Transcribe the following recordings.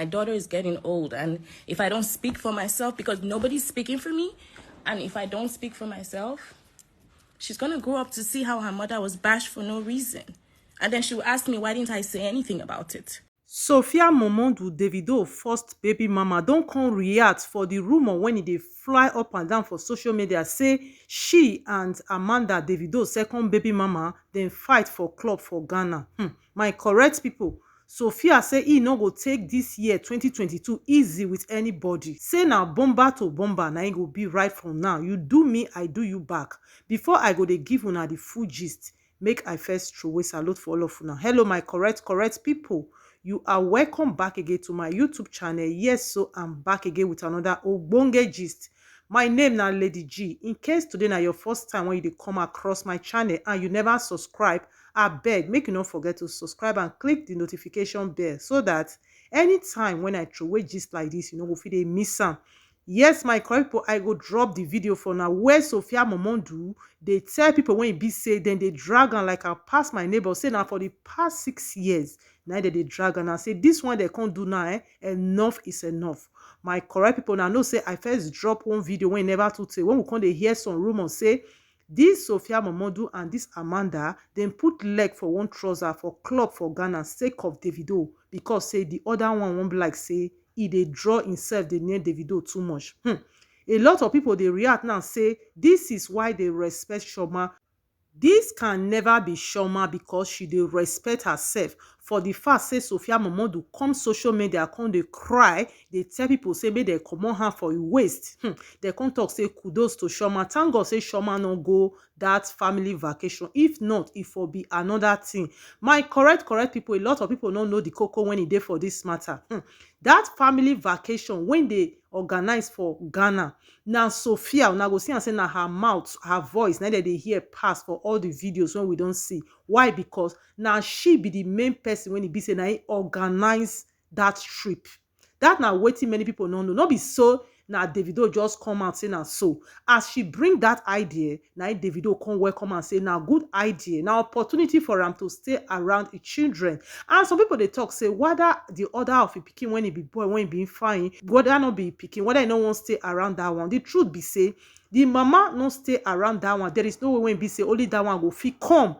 My daughter is getting old, and if I don't speak for myself, because nobody's speaking for me, and if I don't speak for myself, she's gonna grow up to see how her mother was bashed for no reason. And then she'll ask me, why didn't I say anything about it? Sophia Momondu, Davido first baby mama, don't come react for the rumor when they fly up and down for social media say she and Amanda, Davido second baby mama, then fight for club for Ghana. My correct people, Sophia say he no go take this year 2022 easy with anybody. Say na bomber to bomber, na it go be right from now. You do me, I do you back. Before I go, they give una the full gist. Make I first throw away salute for all of una. Hello, my correct people. You are welcome back again to my YouTube channel. Yes, so I'm back again with another ogbonge gist. My name na Lady G. In case today na your first time when you dey come across my channel and you never subscribe, I beg make you not forget to subscribe and click the notification bell so that anytime when I throw away gist like this, you know go fit dey miss am. Yes, my correct people, I go drop the video for now where Sophia Momondu they tell people when it be say then they drag on like I pass my neighbor say now for the past 6 years now that they drag on and say this one they can't do now enough is enough. My correct people now know say I first drop one video when never to say when we come they hear some rumors say this Sophia Momondu and this Amanda then put leg for one trouser for club for Ghana sake of Davido because say the other one won't be like say he dey draw himself dey near Davido too much. A lot of people they react now and say this is why they respect Chioma. This can never be Chioma because she dey respect herself. For the fact say Sophia Momondu come social media come dey cry, they tell people say make they comot hand for your waist. They come talk say kudos to Chioma. Thank God say Chioma no go that family vacation. If not, it for be another thing. My correct people, a lot of people don't know the cocoa when e dey for this matter. That family vacation when they organize for Ghana. Now Sophia, una go see and say na her mouth, her voice, now that they hear pass for all the videos when we don't see. Why? Because now she be the main person when it be say na organize that trip. That now waiting many people don't know. Not be so now Davido just come out say na so. As she bring that idea, now Davido come welcome and say now good idea. Now opportunity for them to stay around the children. And some people they talk say whether the other of a picking when it be boy when it be fine, whether not be picking, whether I no want stay around that one. The truth be say the mama no stay around that one. There is no way when be say only that one go fit come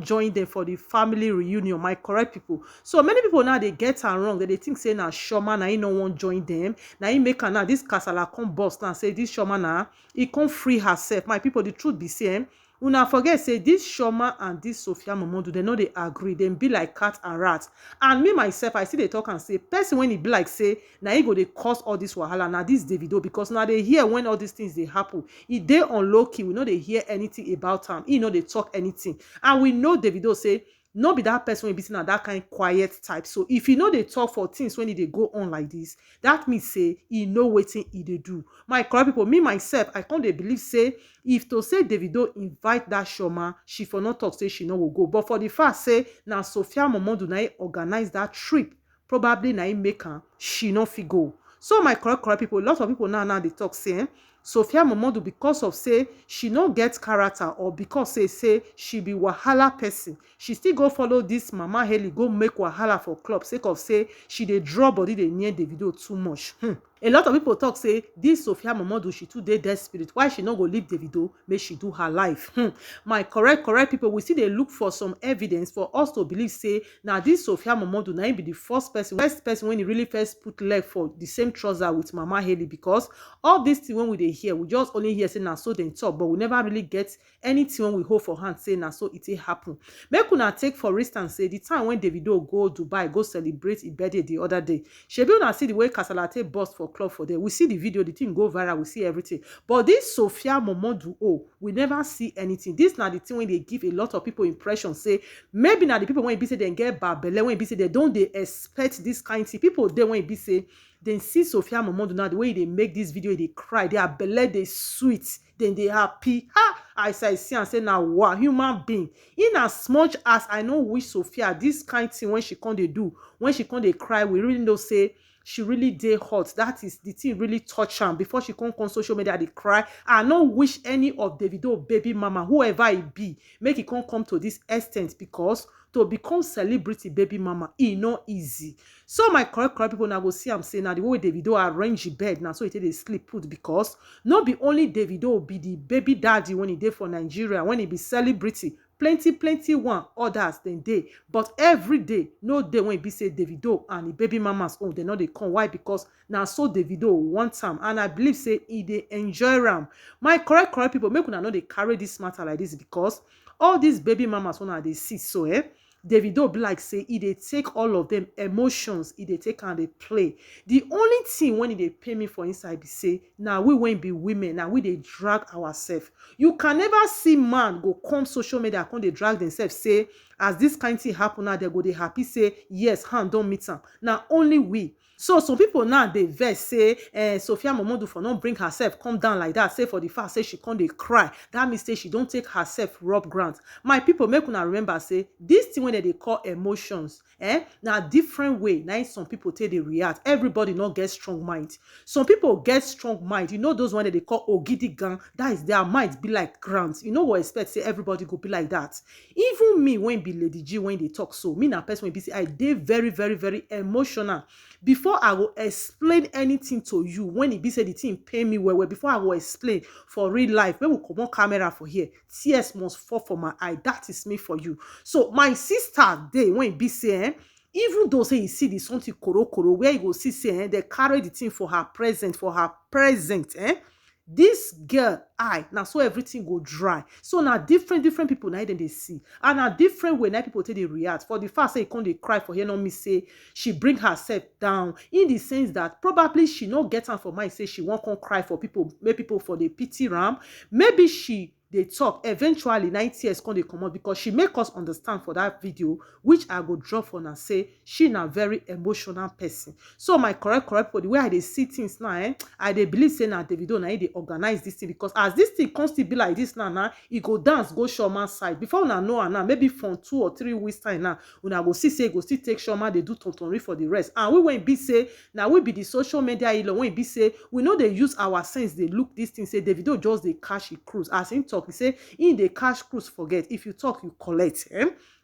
join them for the family reunion. My correct people. So many people now they get her wrong. They think say na Chioma na he no want join them. Now he make her now this casala come bust and say this Chioma na he can't free herself. My people, the truth be saying. Una forget say this Chioma and this Sophia Momondu they know they agree. They be like cat and rat. And me myself I see they talk and say person when he be like say now he go they cause all this wahala now this Davido because now they hear when all these things they happen. If they on low key we know they hear anything about him. He know they talk anything and we know Davido say no be that person will be seen at that kind of quiet type. So if you know they talk for things when they go on like this, that means say he know waiting he they do. My correct people, me myself, I can't believe say if to say Davido invite that Chioma, she for not talk say she no will go. But for the fact say now Sophia Momondu na organize that trip, probably na make her she no fit go. So my correct people, lots of people now they talk say Sophia Momondu because of say she no get character or because say she be wahala person, she still go follow this Mama Haley go make wahala for club sake of say she dey draw body dey near Davido too much. A lot of people talk say this Sophia Momondu she too dey desperate. Why she no go leave Davido? Make she do her life. My correct people, we see they look for some evidence for us to believe say now this Sophia Momondu na be the first person when he really first put leg for the same trouser with Mama Haley because all this thing when we dey hear we just only hear say na so dem talk but we never really get anything when we hold for hand say na so it happen. Make una take for instance say the time when Davido go Dubai go celebrate his birthday the other day. Shebi una see the way Kasala take burst for club for there. We see the video, the thing go viral, we see everything. But this Sophia Momondu, we never see anything. This now the thing when they give a lot of people impression say maybe now the people when be say they get bad belly, when be say they don't they expect this kind of thing. People they when be say then see Sophia Momondu now the way they make this video they cry, they are belly, they sweet, then they happy. I see and say now wow human being in as much as I know wish Sophia this kind of thing when she can't they do when she can't they cry we really know say she really dey hot. That is the thing really touch her before she come on social media they cry. I no wish any of Davido baby mama whoever it be make it come to this extent because to become celebrity baby mama, e no easy. So my correct people now go see am say na the way Davido arrange the bed now so e take dey sleep put, because no be only Davido be the baby daddy when he dey for Nigeria, when he be celebrity, plenty one others dem dey, but every day no day when e be say Davido and the baby mamas own dem no dey come. Why? Because na so Davido want am, and I believe say e dey enjoy am. My correct people, make una no dey carry this matter like this, because all these baby mamas una dey see so Davido be like say e dey take all of them emotions, e dey take and dey play. The only thing when e dey pay me for inside be say na we when be women, na we dey drag ourselves. You can never see man go come social media come dey drag themselves say as this kind thing happen now, they go dey happy say yes, hand don meet am. Na only we. So some people now dey vex say Sophia Momodu for not bring herself come down like that, say for the fact say she come dey cry, that means say she don't take herself rub ground. My people, make una remember say this thing when they call emotions na different way na some people take dey react. Everybody not get strong mind. Some people get strong mind, you know, those one that they call ogidigan, that is their mind be like ground. You know what expect say everybody go be like that. Even me when be Lady G when they talk, so me na person when be say I dey very emotional. Before I will explain anything to you, when it be say the thing pay me well, before I will explain for real life, when we come on camera for here, tears must fall from my eye. That is me for you. So my sister day when it be say even though say you see the something koro where you go see say they carry the thing for her present, this girl eye now so everything go dry. So now different people now then they see, and a different way now people take they react. For the first say you can't they cry for here, no me say she bring herself down, in the sense that probably she no get her for mind say she won't come cry for people, make people for the pity ram. Maybe she they talk eventually 9 years come they come out, because she make us understand for that video, which I go drop for and say she na very emotional person. So my correct for the way I they see things now, I they believe say na Davido na they organize this thing, because as this thing constantly be like this now, he go dance go Shoma side before una know her now, maybe from 2 or 3 weeks time now, una go see say go still take Shoma, they do tontonri for the rest. And we when be say now we be the social media ilo, when be say we know they use our sense, they look this thing say Davido just they cash he cruise. As him talk, he say in the cash cruise forget, if you talk you collect.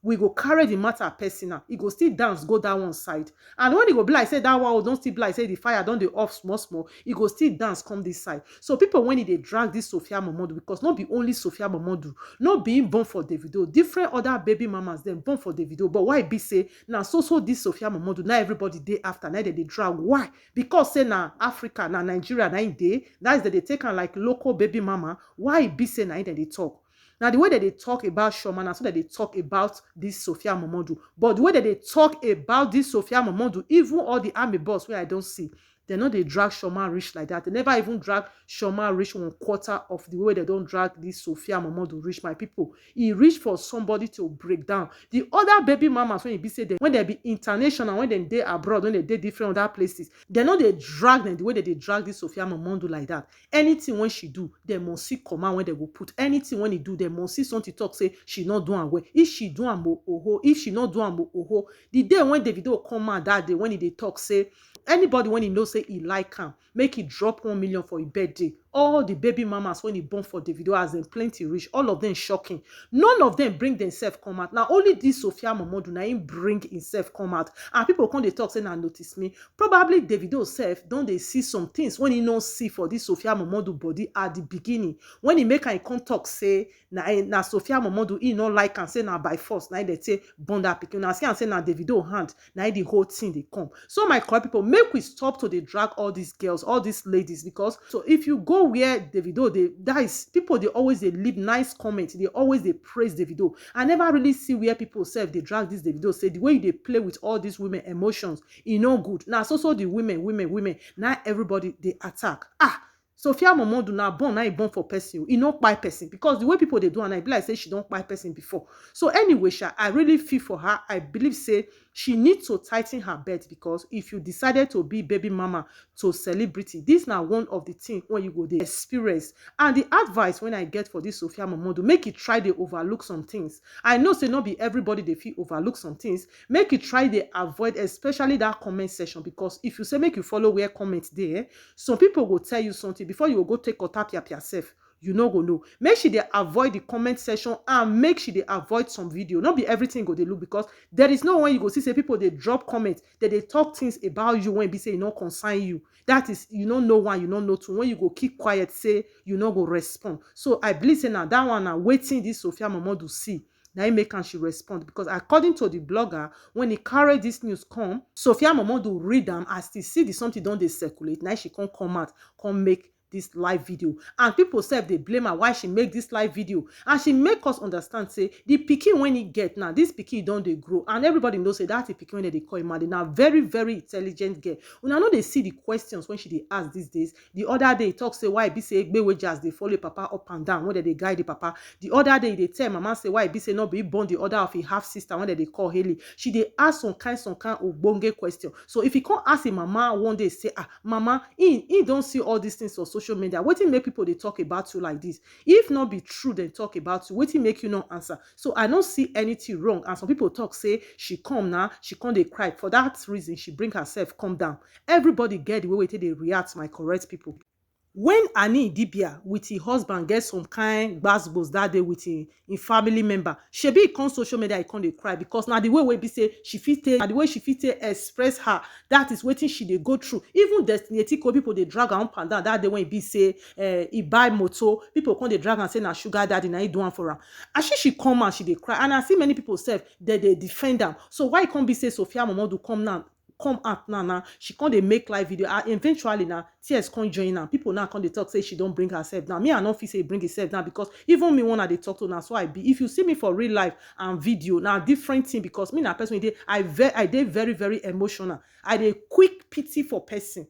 We go carry the matter personal. He go still dance go that one side, and when he go be like say that one don't still be like say the fire don't they off small, he go still dance come this side. So people when they drag this Sophia Momodu, because not be only Sophia Momodu not being born for Davido, different other baby mamas then born for Davido. But why be say now so this Sophia Momodu now everybody day after now they drag? Why? Because say now Africa, now Nigeria, now day that is that they take on like local baby mama. Why be say now they talk? Now, the way that they talk about Shoma, now so that they talk about this Sophia Momodu. But the way that they talk about this Sophia Momodu, even all the army boss where I don't see, they know they drag Shoma Rich like that. They never even drag Shoma Rich 1/4 of the way they don't drag this Sophia Momodu Rich. My people, he reach for somebody to break down. The other baby mamas when you be say them, when they be international, when they abroad, when they different other places, they know they drag them the way that they drag this Sophia Momodu like that. Anything when she do, they must see command when they go put. Anything when he do, they must see something talk say she not doing well. If she do oho, if she not doing oho, the day when Davido come out that day when he they talk say anybody when he knows say he like him, make he drop 1 million for his birthday. All the baby mamas when he born for Davido as in plenty rich, all of them shocking. None of them bring themselves come out. Now only this Sophia Momodu na him bring himself come out. And people come they talk say now notice me. Probably Davido self don't they see some things when he not see for this Sophia Momodu body at the beginning. When he make a come talk say na Sophia Momodu he not like and say now by force now they say bond that picking. Now see and say now Davido hand now the whole thing they come. So my correct people, make we stop to the drag all these girls, all these ladies, because so if you go where Davido, that is people they always they leave nice comments, they always they praise Davido. I never really see where people say they drag this Davido, say the way they play with all these women emotions, you know good. Now so the women, now everybody they attack. Sophia Momodu na born born for person, you know by person, because the way people they do and I be like say she don't buy person before. So anyway, I really feel for her. I believe say she needs to tighten her belt, because if you decided to be baby mama to celebrity, this now one of the things when you go the experience. And the advice when I get for this Sophia Momodu, make it try to overlook some things. I know say not be everybody they feel overlook some things. Make it try to avoid, especially that comment section, because if you say make you follow where comments there, some people will tell you something before you will go take or tap yourself. you no go know. Make she dey avoid the comment section and make she dey avoid some video. Not be everything go dey look, because there is no one you go see say people dey drop comment, they talk things about you when be say e no concern you. That is, you no know one, you no know two. When you go keep quiet, say you no go respond. So I believe say now that one na wetin this Sophia Momodu see. Now he make am she respond, because according to the blogger, when he carry this news come, Sophia Momodu read am as they see the something don dey circulate. Now she come out, come make this live video, and people sef dey blame her why she make this live video, and she make us understand say the pikin when he get now, this pikin don dey grow, and everybody know say that the pikin when they call Imade na very very intelligent girl. Una no dey see the questions when she dey ask these days. The other day talk say why be say Egbewe jazz dey follow papa up and down when they guide the papa. The other day they tell mama say why be say no be born the other of a half sister when they call Haley. She dey ask some kind ogbonge question. So if you can't ask a mama one day say mama, he don't see all these things on social media, wetin make people dey talk about you like this? If not be true dem talk about you, wetin make you no answer? So I don't see anything wrong. And some people talk say she come now, she come dey cry. For that reason she bring herself come down. Everybody get the way they react, my correct people. When Annie Idibia with her husband get some kind gbasgbos that day with him family member, shebi e come social media, e come dey cry, because now the way be say she fit take, na the way she fit take express her, that is wetin she dey go through. Even Destiny Etiko, people dey drag am up and down that day when e be say e buy motor, people come dey drag am say na sugar daddy na he do am for am. And she come out, she dey cry, and I see many people sef dey defend am. So why e come be say Sophia Momodu come out now, she come dey make live video, and eventually now tears come join am. People now come dey talk say she don't bring herself down. Me, I no fit say bring herself down, because even me when I dey talk to now, so I be. If you see me for real life and video, now different thing, because me na person I dey very very emotional. I dey quick pity for person.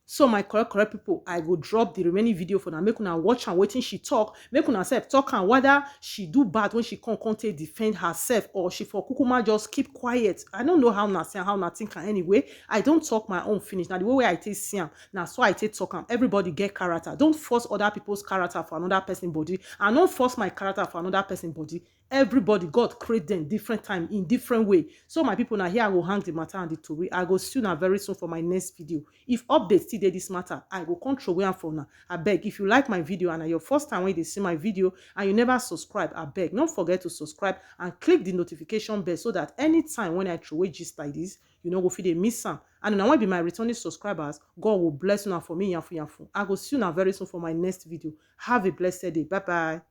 So my correct people, I go drop the remaining video for now. Make una watch and wetin she talk. Make una self talk and whether she do bad when she come take defend herself, or she for kukuma just keep quiet. I don't know how na say how na think am anyway. I don't talk my own finish. Now the way I take see am, now so I take talk am. Everybody get character. Don't force other people's character for another person body, and don't force my character for another person body. Everybody, God create them different time in different way. So my people, now here I will hang the matter and the story. I go soon and very soon for my next video. If updates still dey this matter, I go control where I'm for now. I beg, if you like my video and your first time when you see my video and you never subscribe, I beg, don't forget to subscribe and click the notification bell, so that anytime when I throw away gist like this, you know go fit dey miss am. And now when be my returning subscribers, God will bless you for me yafu. I go soon and very soon for my next video. Have a blessed day. Bye bye.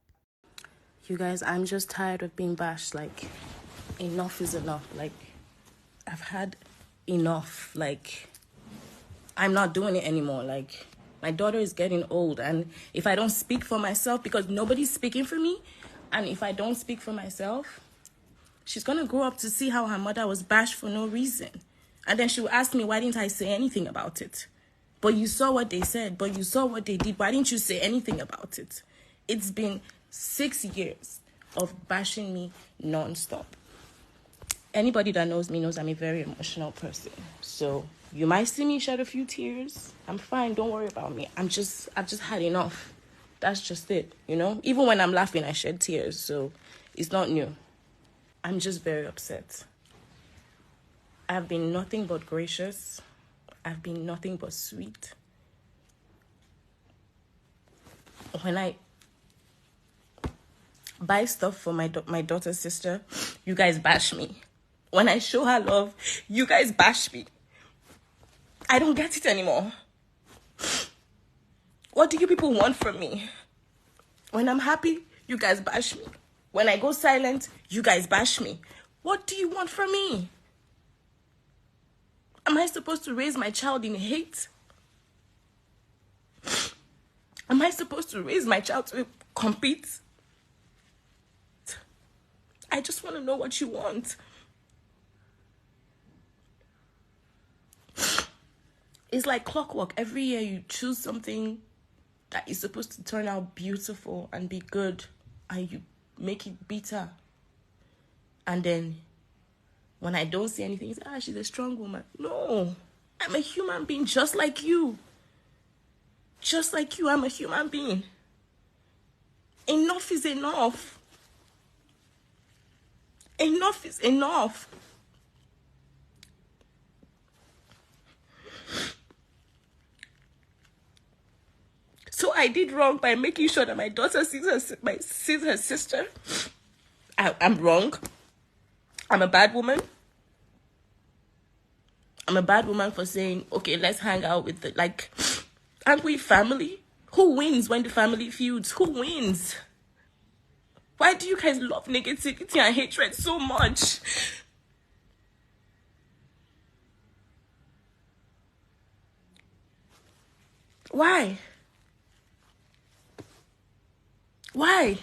You guys, I'm just tired of being bashed. Like, enough is enough. Like, I've had enough. Like, I'm not doing it anymore. Like, my daughter is getting old, and if I don't speak for myself, because nobody's speaking for me, and if I don't speak for myself, she's gonna grow up to see how her mother was bashed for no reason. And then she'll ask me, why didn't I say anything about it? But you saw what they said, but you saw what they did. Why didn't you say anything about it? It's been 6 years of bashing me non-stop. Anybody that knows me knows I'm a very emotional person. So you might see me shed a few tears. I'm fine, don't worry about me. I've just had enough. That's just it, you know? Even when I'm laughing, I shed tears, so it's not new. I'm just very upset. I've been nothing but gracious. I've been nothing but sweet. When I buy stuff for my daughter's sister, you guys bash me. When I show her love, you guys bash me. I don't get it anymore. What do you people want from me? When I'm happy, you guys bash me. When I go silent, you guys bash me. What do you want from me? Am I supposed to raise my child in hate? Am I supposed to raise my child to compete? I just want to know what you want. It's like clockwork. Every year you choose something that is supposed to turn out beautiful and be good, and you make it bitter. And then when I don't see anything, you say, she's a strong woman. No, I'm a human being just like you. Just like you, I'm a human being. Enough is enough. Enough is enough. So I did wrong by making sure that my daughter sees her sister. I'm wrong. I'm a bad woman. I'm a bad woman for saying, okay, let's hang out with aren't we family? Who wins when the family feuds? Who wins? Why do you guys love negativity and hatred so much? Why? Why?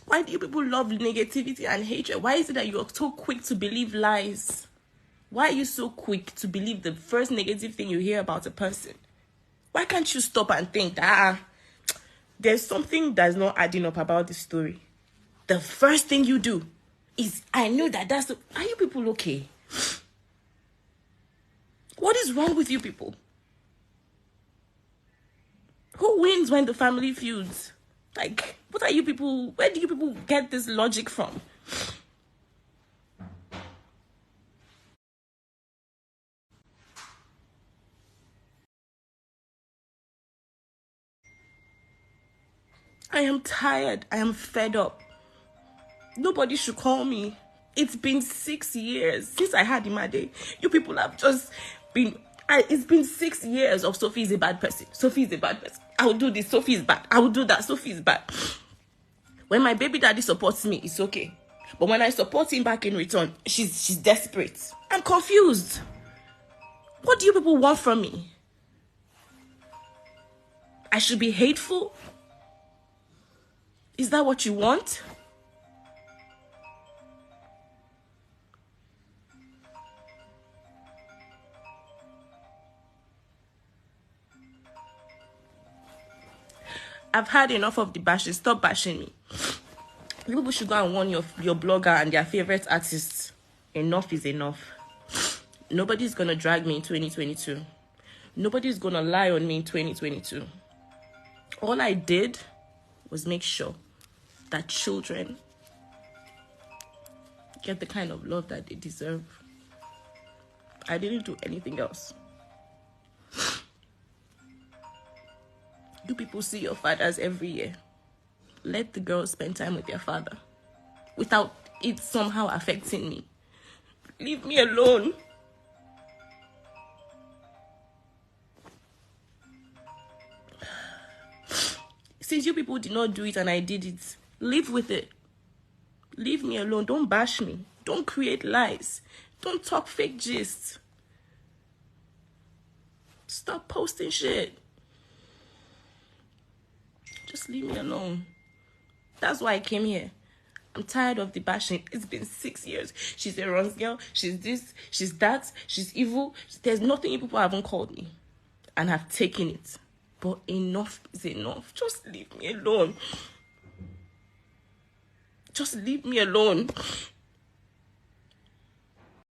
Why do you people love negativity and hatred? Why is it that you're so quick to believe lies? Why are you so quick to believe the first negative thing you hear about a person? Why can't you stop and think that there's something that's not adding up about this story? The first thing you do is, I know that's the... Are you people okay? What is wrong with you people? Who wins when the family feuds? Like, what are you people... Where do you people get this logic from? I am tired. I am fed up. Nobody should call me. It's been 6 years since I had Imade. You people have just been... it's been 6 years of Sophie is a bad person. Sophie is a bad person. I will do this. Sophie is bad. I will do that. Sophie is bad. When my baby daddy supports me, it's okay. But when I support him back in return, she's desperate. I'm confused. What do you people want from me? I should be hateful? Is that what you want? I've had enough of the bashing. Stop bashing me. People should go and warn your blogger and their favorite artists. Enough is enough. Nobody's going to drag me in 2022. Nobody's going to lie on me in 2022. All I did was make sure that children get the kind of love that they deserve. I didn't do anything else. Do people see your fathers every year? Let the girls spend time with their father without it somehow affecting me. Leave me alone. Since you people did not do it and I did it, live with it. Leave me alone. Don't bash me. Don't create lies. Don't talk fake gist. Stop posting shit. Just leave me alone. That's why I came here. I'm tired of the bashing. It's been 6 years. She's a runs girl. She's this. She's that. She's evil. There's nothing you people haven't called me. And have taken it. But enough is enough. Just leave me alone. Just leave me alone.